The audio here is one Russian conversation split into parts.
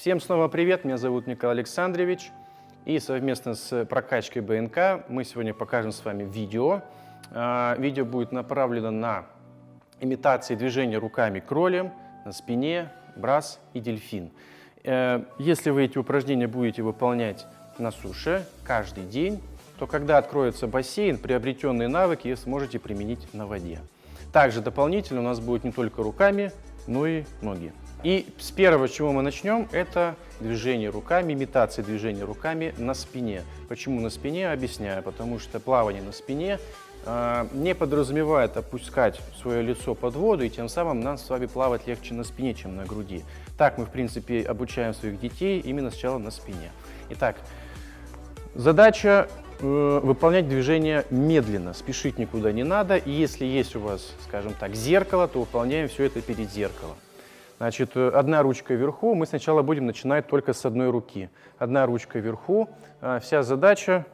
Всем снова привет, меня зовут Николай Александрович, и совместно с прокачкой БНК мы сегодня покажем с вами видео. Видео будет направлено на имитации движения руками кролем, на спине, брас и дельфин. Если вы эти упражнения будете выполнять на суше каждый день, то когда откроется бассейн, приобретенные навыки сможете применить на воде. Также дополнительно у нас будет не только руками, но и ноги. И с первого, с чего мы начнем, это движение руками, имитация движения руками на спине. Почему на спине? Объясняю. Потому что плавание на спине не подразумевает опускать свое лицо под воду, и тем самым нам с вами плавать легче на спине, чем на груди. Так мы, в принципе, обучаем своих детей именно сначала на спине. Итак, задача выполнять движение медленно, спешить никуда не надо. И если есть у вас, скажем так, зеркало, то выполняем все это перед зеркалом. Значит, одна ручка вверху, мы сначала будем начинать только с одной руки. Одна ручка вверху, вся задача,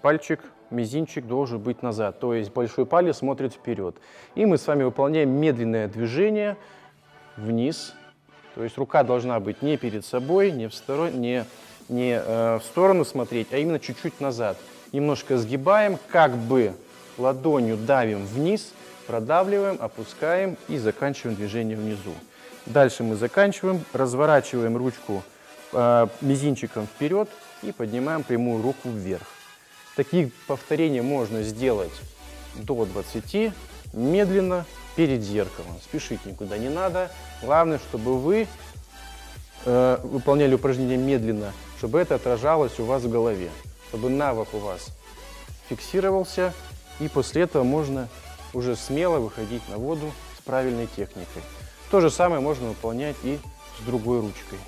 пальчик, мизинчик должен быть назад, то есть большой палец смотрит вперед. И мы с вами выполняем медленное движение вниз, то есть рука должна быть не перед собой, не в сторону смотреть, а именно чуть-чуть назад. Немножко сгибаем, как бы ладонью давим вниз, продавливаем, опускаем и заканчиваем движение внизу. Дальше мы заканчиваем, разворачиваем ручку мизинчиком вперед и поднимаем прямую руку вверх. Таких повторений можно сделать до 20, медленно, перед зеркалом. Спешить никуда не надо. Главное, чтобы вы выполняли упражнения медленно, чтобы это отражалось у вас в голове, чтобы навык у вас фиксировался, и после этого можно уже смело выходить на воду с правильной техникой. То же самое можно выполнять и с другой ручкой.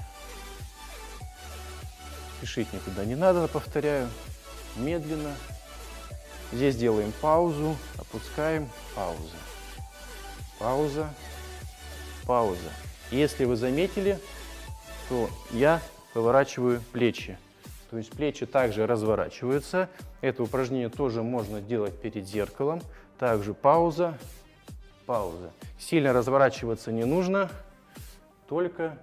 Спешить никуда не надо, повторяю, медленно. Здесь делаем паузу, опускаем, пауза, пауза, пауза. Если вы заметили, то я поворачиваю плечи. То есть плечи также разворачиваются. Это упражнение тоже можно делать перед зеркалом. Также пауза, пауза. Сильно разворачиваться не нужно, только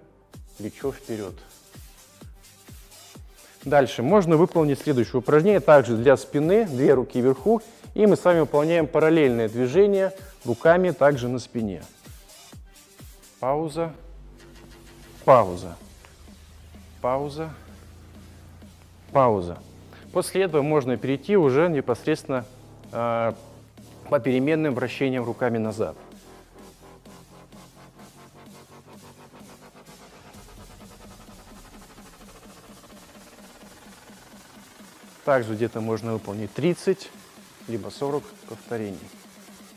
плечо вперед. Дальше можно выполнить следующее упражнение. Также для спины, две руки вверху. И мы с вами выполняем параллельное движение руками также на спине. Пауза, пауза, пауза, пауза. После этого можно перейти уже непосредственно по переменным вращениям руками назад. Также где-то можно выполнить 30, либо 40 повторений.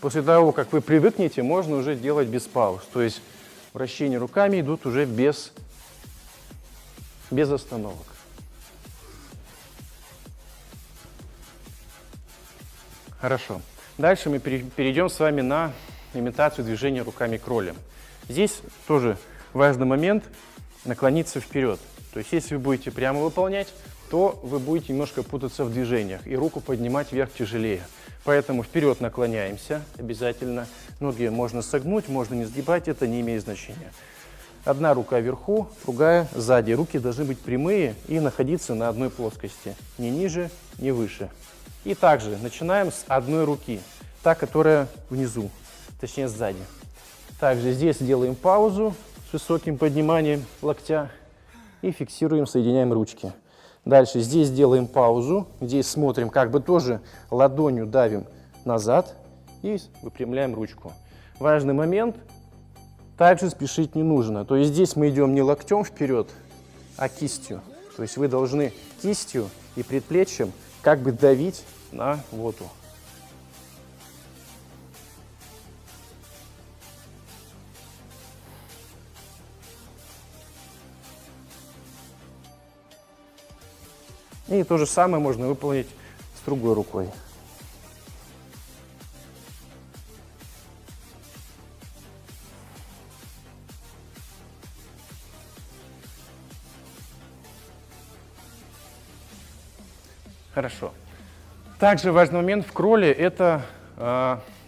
После того, как вы привыкнете, можно уже делать без пауз. То есть вращения руками идут уже без остановок. Хорошо. Дальше мы перейдем с вами на имитацию движения руками кролем. Здесь тоже важный момент наклониться вперед. То есть если вы будете прямо выполнять, то вы будете немножко путаться в движениях и руку поднимать вверх тяжелее. Поэтому вперед наклоняемся обязательно. Ноги можно согнуть, можно не сгибать, это не имеет значения. Одна рука вверху, другая сзади. Руки должны быть прямые и находиться на одной плоскости. Ни ниже, ни выше. И также начинаем с одной руки, та, которая внизу, точнее сзади. Также здесь делаем паузу с высоким подниманием локтя и фиксируем, соединяем ручки. Дальше здесь делаем паузу, здесь смотрим, как бы тоже ладонью давим назад и выпрямляем ручку. Важный момент, также спешить не нужно. То есть здесь мы идем не локтем вперед, а кистью. То есть вы должны кистью и предплечьем как бы давить на воду. И то же самое можно выполнить с другой рукой. Хорошо. Также важный момент в кроле – это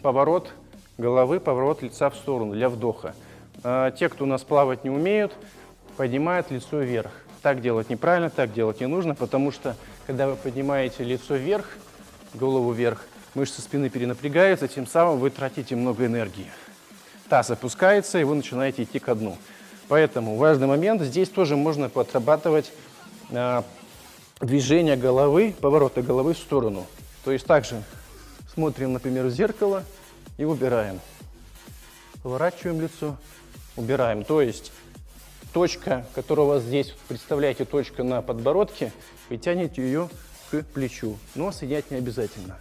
поворот головы, поворот лица в сторону для вдоха. Те, кто у нас плавать не умеют, поднимает лицо вверх. Так делать неправильно, так делать не нужно, потому что, когда вы поднимаете лицо вверх, голову вверх, мышцы спины перенапрягаются, тем самым вы тратите много энергии. Таз опускается, и вы начинаете идти ко дну. Поэтому важный момент, здесь тоже можно отрабатывать движение головы, повороты головы в сторону. То есть также смотрим, например, в зеркало и убираем. Поворачиваем лицо, убираем. То есть точка, которая у вас здесь, представляете, точка на подбородке, вы тянете ее к плечу, но соединять не обязательно.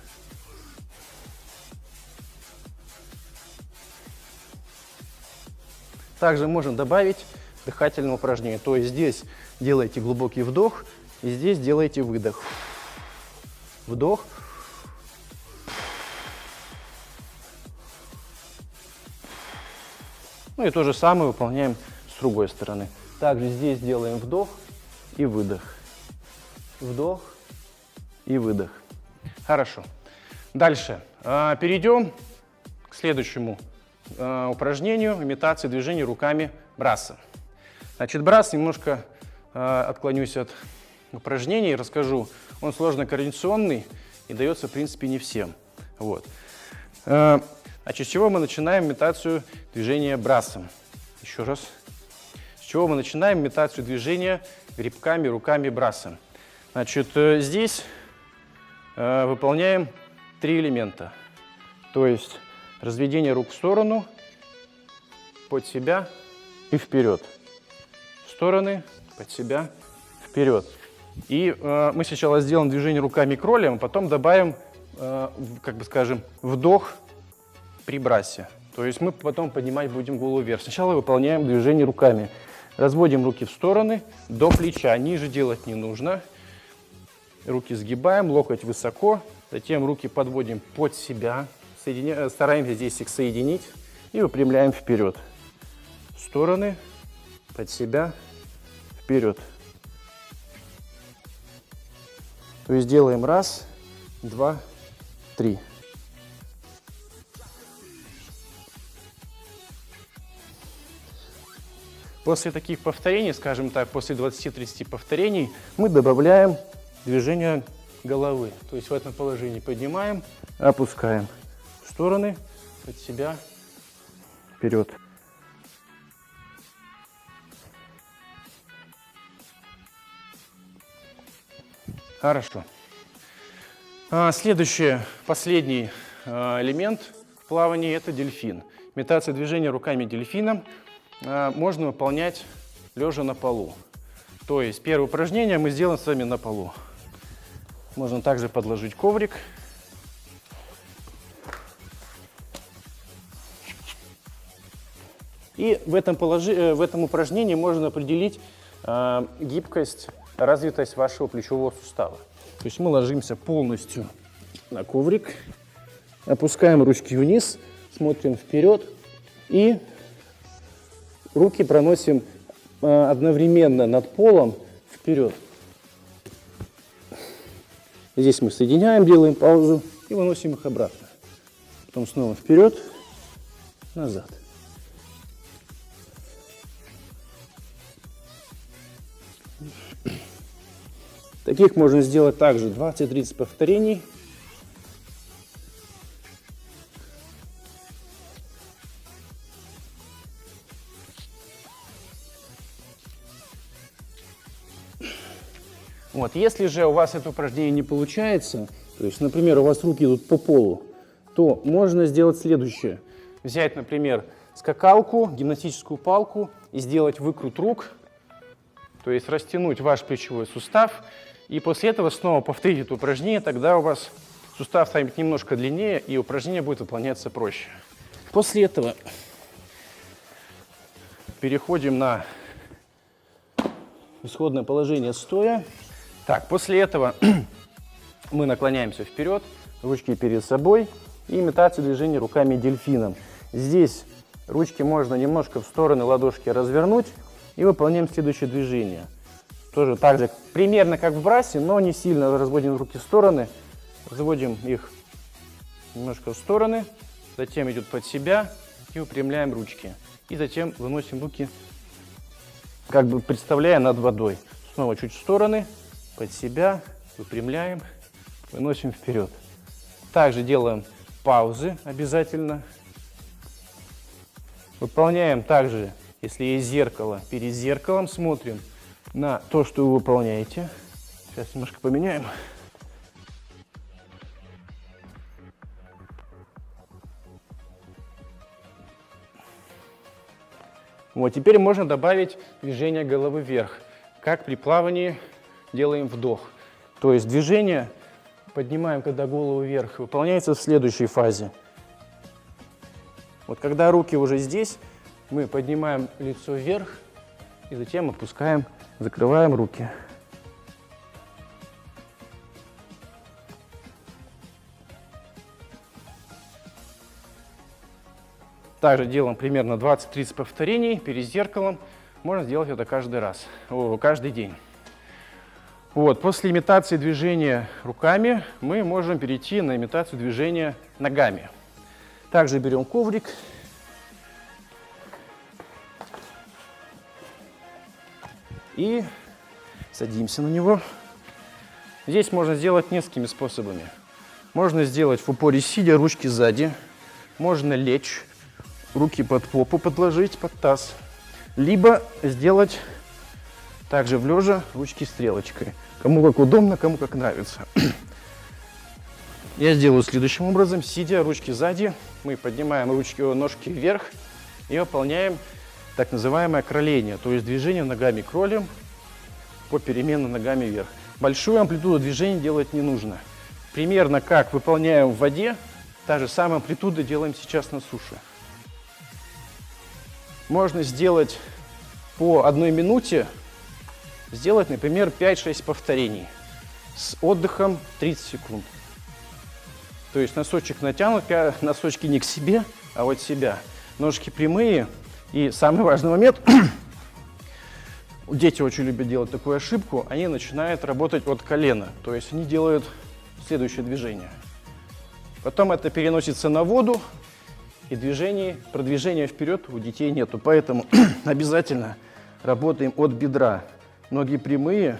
Также можно добавить дыхательное упражнение. То есть здесь делаете глубокий вдох, и здесь делаете выдох. Вдох. Ну и то же самое выполняем с другой стороны. Также здесь делаем вдох и выдох. Вдох и выдох. Хорошо. Дальше. Перейдем к следующему упражнению имитации движений руками брасса. Значит, брасс, немножко отклонюсь от упражнений и расскажу. Он сложно-координационный и дается, в принципе, не всем. Вот. Значит, с чего мы начинаем имитацию движения брассом? Еще раз. С чего мы начинаем имитацию движения грибками руками брассом? Значит, здесь выполняем 3 элемента. То есть разведение рук в сторону, под себя и вперед. В стороны, под себя, вперед. И мы сначала сделаем движение руками кролем, а потом добавим, как бы скажем, вдох при брассе. То есть мы потом поднимать будем голову вверх. Сначала выполняем движение руками. Разводим руки в стороны, до плеча. Ниже делать не нужно. Руки сгибаем, локоть высоко. Затем руки подводим под себя. Стараемся здесь их соединить. И выпрямляем вперед. В стороны, под себя, вперед. То есть делаем 1, 2, 3. После таких повторений, скажем так, после 20-30 повторений, мы добавляем движение головы. То есть в этом положении поднимаем, опускаем в стороны, под себя, вперед. Хорошо. Следующий, последний элемент в плавании – это дельфин. Имитация движения руками дельфина можно выполнять лежа на полу. То есть первое упражнение мы сделаем с вами на полу. Можно также подложить коврик. И в этом упражнении можно определить гибкость, развитость вашего плечевого сустава. То есть мы ложимся полностью на коврик, опускаем ручки вниз, смотрим вперед и руки проносим одновременно над полом вперед. Здесь мы соединяем, делаем паузу и выносим их обратно. Потом снова вперед, назад. Таких можно сделать также 20-30 повторений. Вот. Если же у вас это упражнение не получается, то есть, например, у вас руки идут по полу, то можно сделать следующее. Взять, например, скакалку, гимнастическую палку и сделать выкрут рук, то есть растянуть ваш плечевой сустав, и после этого снова повторить это упражнение, тогда у вас сустав станет немножко длиннее, и упражнение будет выполняться проще. После этого переходим на исходное положение стоя. Так, после этого мы наклоняемся вперед, ручки перед собой, и имитацию движения руками дельфином. Здесь ручки можно немножко в стороны ладошки развернуть, и выполняем следующее движение. Тоже так же, примерно как в брассе, но не сильно разводим руки в стороны. Разводим их немножко в стороны, затем идет под себя и выпрямляем ручки. И затем выносим руки как бы представляя над водой. Снова чуть в стороны, под себя, выпрямляем, выносим вперед. Также делаем паузы обязательно. Выполняем также, если есть зеркало, перед зеркалом смотрим на то, что вы выполняете. Сейчас немножко поменяем. Вот, теперь можно добавить движение головы вверх, как при плавании делаем вдох. То есть движение поднимаем, когда голову вверх, выполняется в следующей фазе. Вот когда руки уже здесь, мы поднимаем лицо вверх и затем опускаем, закрываем руки. Также делаем примерно 20-30 повторений перед зеркалом. Можно сделать это каждый раз, каждый день. Вот, после имитации движения руками мы можем перейти на имитацию движения ногами. Также берем коврик. И садимся на него. Здесь можно сделать несколькими способами. Можно сделать в упоре сидя, ручки сзади. Можно лечь, руки под попу подложить, под таз. Либо сделать также в лежа, ручки стрелочкой. Кому как удобно, кому как нравится. Я сделаю следующим образом. Сидя, ручки сзади. Мы поднимаем ручки, ножки вверх и выполняем так называемое кроление. То есть движение ногами кролем попеременно ногами вверх. Большую амплитуду движения делать не нужно. Примерно как выполняем в воде, та же самая амплитуда делаем сейчас на суше. Можно сделать по 1 минуте, сделать, например, 5-6 повторений с отдыхом 30 секунд. То есть носочек натянут, носочки не к себе, а от себя. Ножки прямые. И самый важный момент, дети очень любят делать такую ошибку, они начинают работать от колена. То есть они делают следующее движение. Потом это переносится на воду, и продвижения вперед у детей нету. Поэтому обязательно работаем от бедра. Ноги прямые.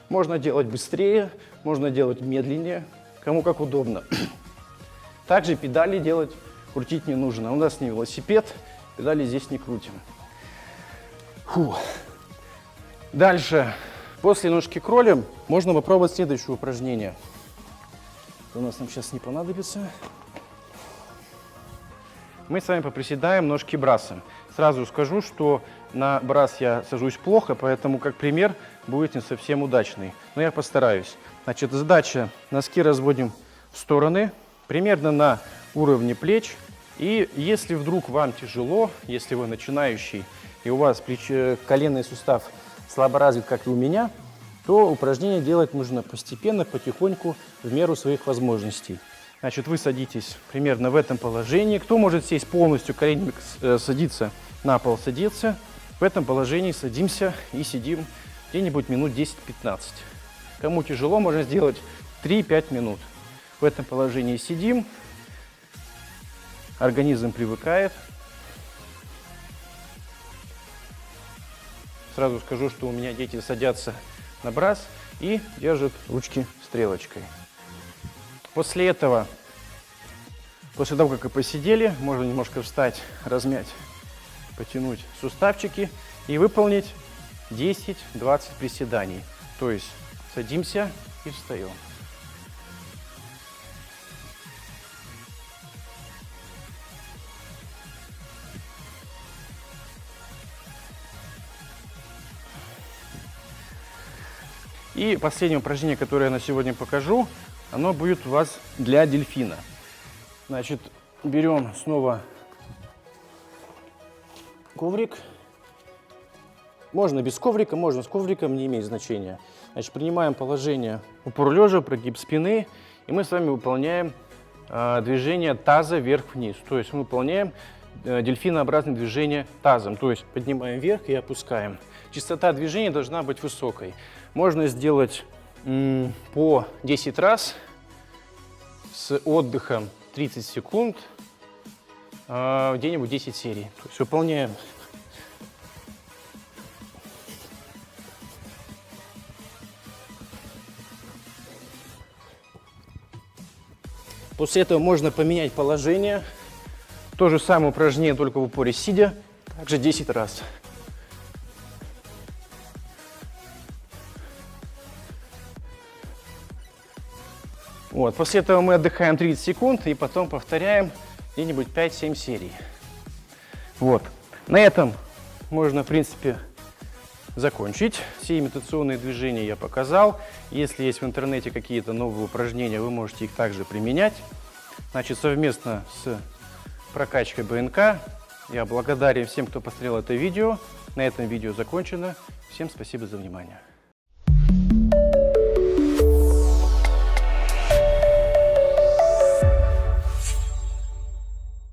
Можно делать быстрее, можно делать медленнее, кому как удобно. Также педали крутить не нужно. У нас не велосипед, педали здесь не крутим. Фу. Дальше, после ножки кролем, можно попробовать следующее упражнение. У нас нам сейчас не понадобится. Мы с вами поприседаем, ножки брасом. Сразу скажу, что на брас я сажусь плохо, поэтому как пример будет не совсем удачный. Но я постараюсь. Значит, задача: носки разводим в стороны, примерно на уровне плеч. И если вдруг вам тяжело, если вы начинающий и у вас коленный сустав слабо развит, как и у меня, то упражнение делать нужно постепенно, потихоньку, в меру своих возможностей. Значит, вы садитесь примерно в этом положении. Кто может сесть полностью, коленями садиться на пол, садиться. В этом положении садимся и сидим где-нибудь минут 10-15. Кому тяжело, можно сделать 3-5 минут. В этом положении сидим. Организм привыкает. Сразу скажу, что у меня дети садятся на брас и держат ручки стрелочкой. После этого, после того, как и посидели, можно немножко встать, размять, потянуть суставчики и выполнить 10-20 приседаний. То есть садимся и встаем. И последнее упражнение, которое я на сегодня покажу, оно будет у вас для дельфина. Значит, берем снова коврик. Можно без коврика, можно с ковриком, не имеет значения. Значит, принимаем положение упор лежа, прогиб спины, и мы с вами выполняем движение таза вверх-вниз. То есть мы выполняем дельфинообразное движение тазом. То есть поднимаем вверх и опускаем. Частота движения должна быть высокой. Можно сделать по 10 раз с отдыхом 30 секунд. где-нибудь 10 серий. То есть выполняем. После этого можно поменять положение. То же самое упражнение, только в упоре сидя. Также 10 раз. Вот. После этого мы отдыхаем 30 секунд и потом повторяем где-нибудь 5-7 серий. Вот. На этом можно, в принципе, закончить. Все имитационные движения я показал. Если есть в интернете какие-то новые упражнения, вы можете их также применять. Значит, совместно с прокачкой БНК я благодарен всем, кто посмотрел это видео. На этом видео закончено. Всем спасибо за внимание.